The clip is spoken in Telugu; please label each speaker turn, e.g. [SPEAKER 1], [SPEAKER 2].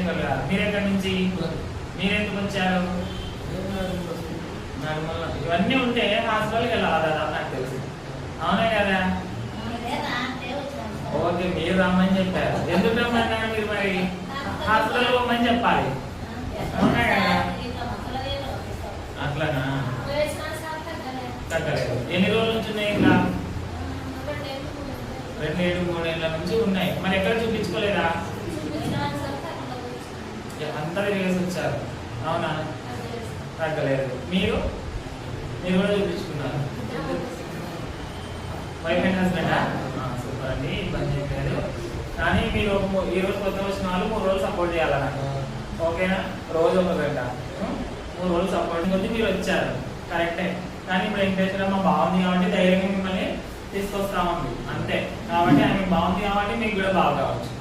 [SPEAKER 1] రాజశేఖర్ గారు. మీరు ఎక్కడి నుంచి? మీరు ఎందుకు వచ్చారు? ఇవన్నీ ఉంటే హాస్పిటల్కి వెళ్ళాలి దాదాపు నాకు తెలుసు. అవునే కదా? ఓకే, మీరు రమ్మని చెప్పారు. ఎందుకు రమ్మన్నారు మీరు? మరి హాస్పిటల్ పోమని చెప్పాలి. అవునా కదా? అట్లానా? తగ్గలేదు. ఎన్ని రోజుల నుంచి ఉన్నాయి? ఇంకా 2 ఏళ్ళు 3 ఏళ్ళ నుంచి ఉన్నాయి. మరి ఎక్కడ చూపించుకోలేదా? అంతా తిరిగేసి వచ్చారు. అవునా? తగ్గలేదు. మీరు కూడా చూపించుకున్నారు. వైఫ్ అండ్ హస్బెండా? సూపర్ అండి, ఇబ్బంది చెప్పారు. కానీ మీరు ఈరోజు కొత్త వచ్చిన వాళ్ళు 3 రోజులు సపోర్ట్ చేయాలి నాకు. ఓకేనా? రోజు 1 గంట 3 రోజులు సపోర్ట్ కొద్ది మీరు వచ్చారు, కరెక్టే. కానీ ఇప్పుడు ఏం చేస్తున్నామా, బాగుంది కాబట్టి ధైర్యంగా మిమ్మల్ని తీసుకొస్తామండి అంతే. కాబట్టి ఆమె బాగుంది కాబట్టి మీకు కూడా బాగా కావచ్చు.